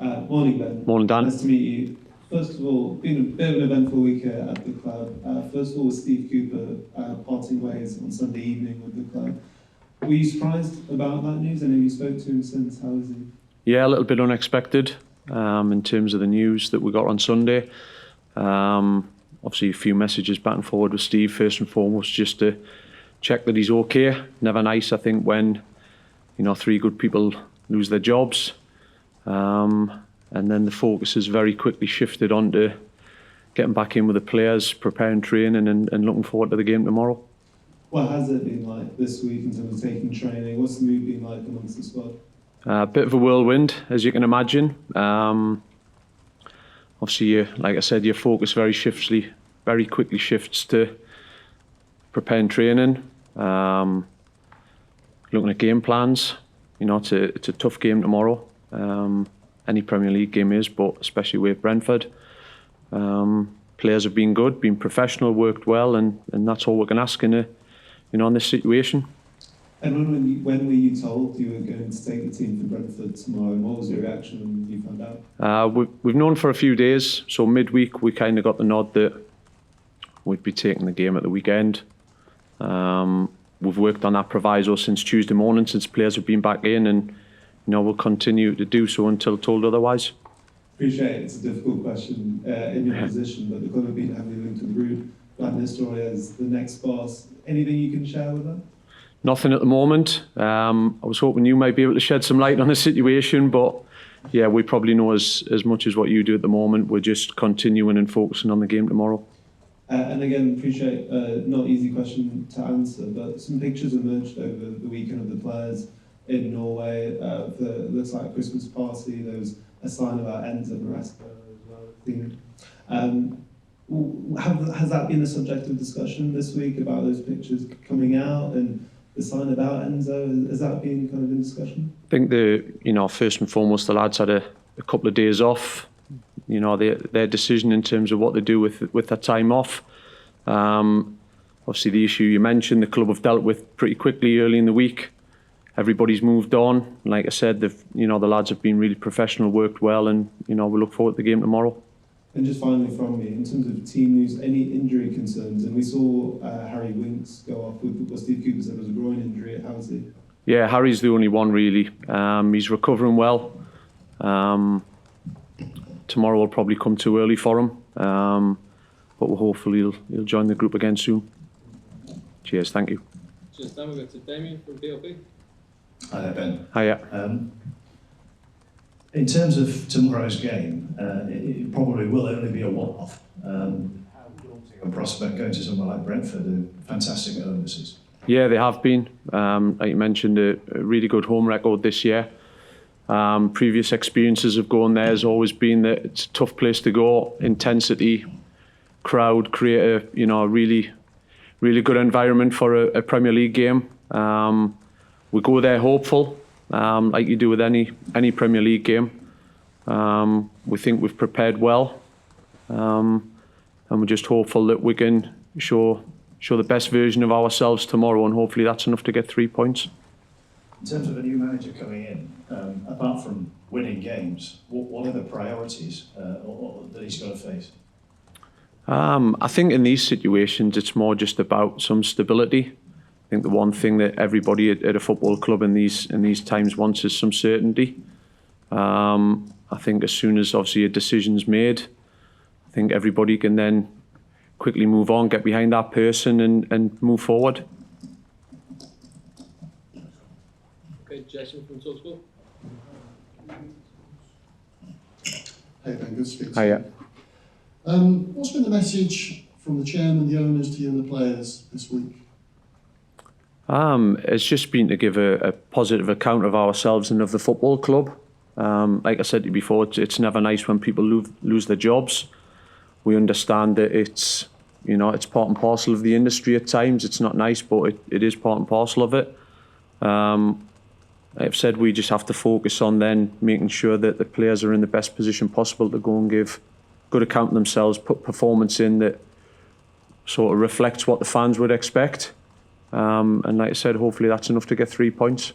Morning, Ben. Morning, Dan. Nice to meet you. First of all, been a bit of an eventful week here at the club. First of all, Steve Cooper parting ways on Sunday evening with the club. Were you surprised about that news? I know you spoke to him since. How is he? Yeah, a little bit unexpected in terms of the news that we got on Sunday. Obviously, a few messages back and forward with Steve, first and foremost, just to check that he's okay. Never nice, I think, when three good people lose their jobs. And then the focus has very quickly shifted onto getting back in with the players, preparing training and looking forward to the game tomorrow. What has it been like this week in terms of taking training? What's the mood been like amongst the squad? A bit of a whirlwind, as you can imagine. Obviously, like I said, your focus very quickly shifts to preparing training, looking at game plans. It's a tough game tomorrow. Any Premier League game is, but especially with Brentford. Players have been good, been professional, worked well, and that's all we can ask in this situation. And when were you told you were going to take the team to Brentford tomorrow, and what was your reaction when you found out? We've known for a few days, so midweek we kind of got the nod that we'd be taking the game at the weekend. We've worked on that proviso since Tuesday morning, since players have been back in, and we'll continue to do so until told otherwise. Appreciate it's a difficult question in your position, but the club have been heavily linked to the route. Van Nistelrooy as the next boss. Anything you can share with that? Nothing at the moment. I was hoping you might be able to shed some light on the situation, but yeah, we probably know as much as what you do at the moment. We're just continuing and focusing on the game tomorrow. And again, appreciate not easy question to answer, but some pictures emerged over the weekend of the players in Norway. Looks like a Christmas party. There was a sign about Enzo Maresca as well. Has that been a subject of discussion this week about those pictures coming out and the sign about Enzo? Has that been kind of in discussion? I think first and foremost, the lads had a couple of days off. Their decision in terms of what they do with their time off. Obviously, the issue you mentioned, the club have dealt with pretty quickly early in the week. Everybody's moved on. Like I said, the lads have been really professional, worked well, and we look forward to the game tomorrow. And just finally from me, in terms of team news, any injury concerns? And we saw Harry Winks go off with what Steve Cooper said was a groin injury. How is he? Yeah, Harry's the only one really. He's recovering well. Tomorrow will probably come too early for him, but hopefully he'll join the group again soon. Cheers, thank you. Cheers, Dan. We've got to Damien from BLP. Hi there, Ben. Hiya. In terms of tomorrow's game, it probably will only be a one-off. How daunting a prospect going to somewhere like Brentford, a fantastic overseas? Yeah, they have been. Like you mentioned, a really good home record this year. Previous experiences of going there has always been that it's a tough place to go. Intensity, crowd, create a really good environment for a Premier League game. We go there hopeful, like you do with any Premier League game. We think we've prepared well, and we're just hopeful that we can show the best version of ourselves tomorrow, and hopefully that's enough to get 3 points. In terms of a new manager coming in, apart from winning games, what are the priorities that he's got to face? I think in these situations it's more just about some stability. I think the one thing that everybody at a football club in these times wants is some certainty. I think as soon as obviously a decision's made, I think everybody can then quickly move on, get behind that person and move forward. Okay, Jason from TalkSport. Hey Ben, good to speak to Hiya. you. What's been the message from the chairman, the owners to you and the players this week? It's just been to give a positive account of ourselves and of the football club. Like I said to you before, it's never nice when people lose their jobs. We understand that it's part and parcel of the industry at times. It's not nice, but it is part and parcel of it. I've said we just have to focus on then making sure that the players are in the best position possible to go and give good account of themselves, put performance in that sort of reflects what the fans would expect. And like I said, hopefully that's enough to get 3 points.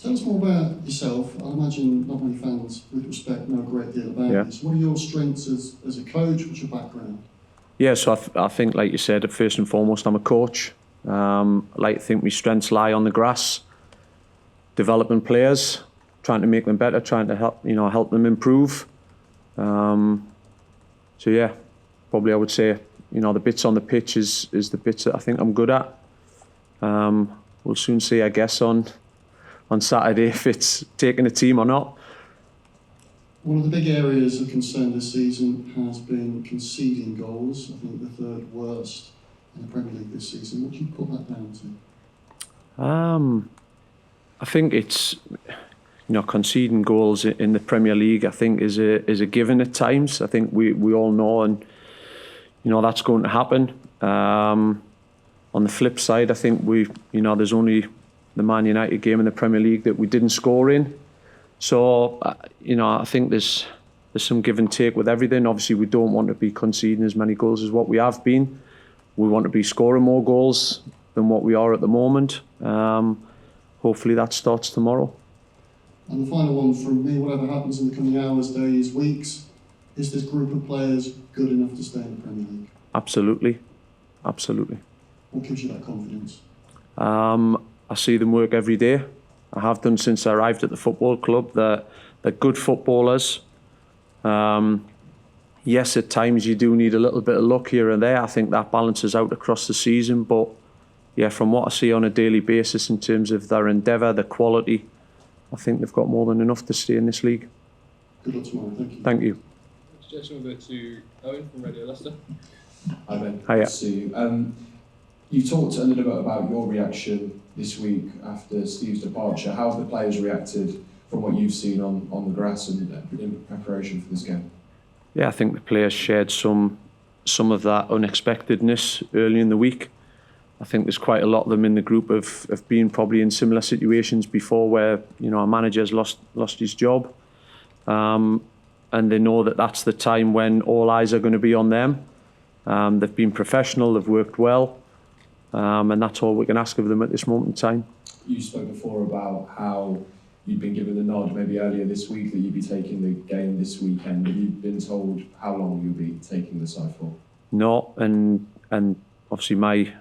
Tell us more about yourself. I imagine not many fans, with respect, know a great deal about Yeah. this. What are your strengths as a coach? What's your background? Yeah, so I think, like you said, first and foremost, I'm a coach. I like to think my strengths lie on the grass, developing players, trying to make them better, trying to help them improve. So yeah, probably I would say, the bits on the pitch is the bits that I think I'm good at. We'll soon see, I guess, on Saturday if it's taking a team or not. One of the big areas of concern this season has been conceding goals. I think the third worst in the Premier League this season. What do you put that down to? I think it's conceding goals in the Premier League, I think is a given at times. I think we all know, and that's going to happen. On the flip side, I think there's only the Man United game in the Premier League that we didn't score in. So I think there's some give and take with everything. Obviously, we don't want to be conceding as many goals as what we have been. We want to be scoring more goals than what we are at the moment. Hopefully that starts tomorrow. And the final one from me, whatever happens in the coming hours, days, weeks, is this group of players good enough to stay in the Premier League? Absolutely. What gives you that confidence? I see them work every day. I have done since I arrived at the football club. They're good footballers. Yes, at times you do need a little bit of luck here and there. I think that balances out across the season. But yeah, from what I see on a daily basis in terms of their endeavour, their quality, I think they've got more than enough to stay in this league. Good luck tomorrow. Thank you. Thank you. Suggestion we'll go to Owen from Radio Leicester. Hi Ben. Hiya. Good to see you. You talked a little bit about your reaction this week after Steve's departure. How have the players reacted from what you've seen on the grass and in preparation for this game? Yeah, I think the players shared some of that unexpectedness early in the week. I think there's quite a lot of them in the group of been probably in similar situations before where a manager's lost his job, and they know that that's the time when all eyes are going to be on them. They've been professional, they've worked well, and that's all we can ask of them at this moment in time. You spoke before about how you'd been given the nod maybe earlier this week that you'd be taking the game this weekend. Have you been told how long you'll be taking the side for? No, and obviously my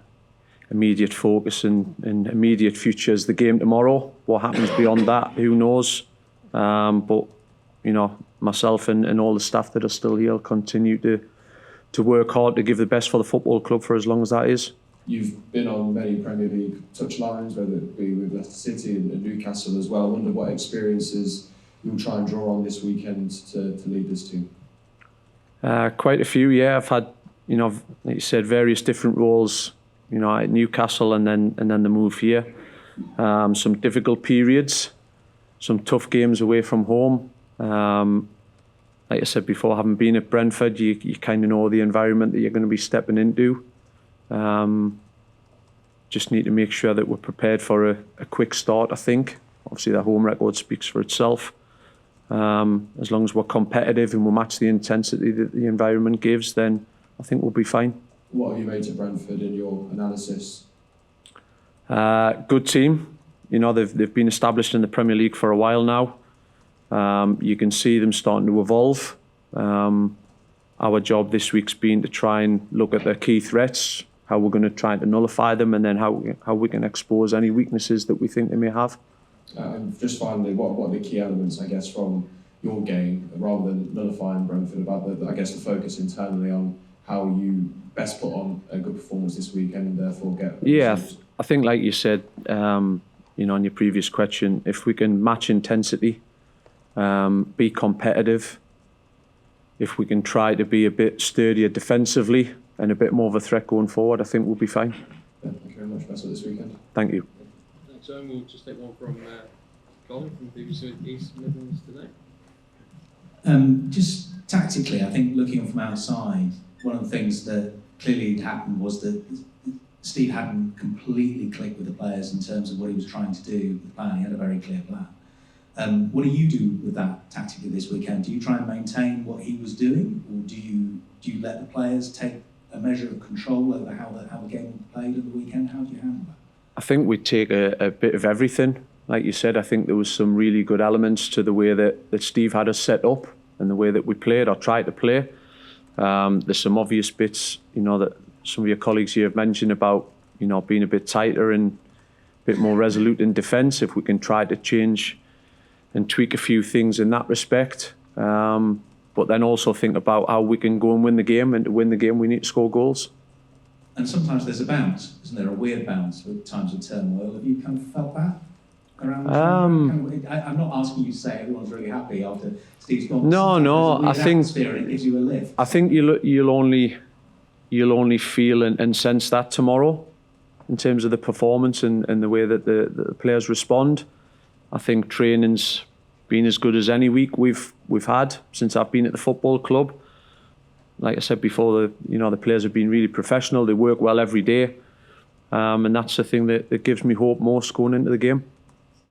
immediate focus and immediate future is the game tomorrow. What happens beyond that, who knows? But myself and all the staff that are still here will continue to work hard to give the best for the football club for as long as that is. You've been on many Premier League touchlines, whether it be with Leicester City and Newcastle as well. I wonder what experiences you'll try and draw on this weekend to lead this team. Quite a few, yeah. I've had, like you said, various different roles, at Newcastle and then the move here. Some difficult periods, some tough games away from home. Like I said before, having been at Brentford, you kind of know the environment that you're going to be stepping into. Just need to make sure that we're prepared for a quick start, I think. Obviously, the home record speaks for itself. As long as we're competitive and we match the intensity that the environment gives, then I think we'll be fine. What have you made of Brentford in your analysis? Good team. They've been established in the Premier League for a while now. You can see them starting to evolve. Our job this week's been to try and look at their key threats, how we're going to try to nullify them, and then how we can expose any weaknesses that we think they may have. Just finally, what are the key elements, I guess, from your game, rather than nullifying Brentford, about the focus internally on how you best put on a good performance this weekend and therefore get... Yeah, I think like you said, on your previous question, if we can match intensity, be competitive, if we can try to be a bit sturdier defensively and a bit more of a threat going forward, I think we'll be fine. Yeah, thank you very much. Best of this weekend. Thank you. Thanks, Owen. We'll just take one from Colin from BBC East Midlands today. Just tactically, I think looking from outside, one of the things that clearly happened was that Steve hadn't completely clicked with the players in terms of what he was trying to do with the plan. He had a very clear plan. What do you do with that tactically this weekend? Do you try and maintain what he was doing, or do you let the players take a measure of control over how the game will be played at the weekend? How do you handle that? I think we take a bit of everything. like you said, I think there was some really good elements to the way that Steve had us set up and the way that we played or tried to play. There's some obvious bits, that some of your colleagues here have mentioned about, being a bit tighter and a bit more resolute in defence. If we can try to change and tweak a few things in that respect, but then also think about how we can go and win the game. And to win the game, we need to score goals. And sometimes there's a bounce, isn't there? A weird bounce at times of turmoil. Have you kind of felt that around the team? I'm not asking you to say everyone's really happy after Steve's gone. No. I think it gives you a lift. I think you'll only feel and sense that tomorrow, in terms of the performance and the way that the players respond. I think training's been as good as any week we've had since I've been at the football club. Like I said before, the players have been really professional. They work well every day, and that's the thing that gives me hope most going into the game.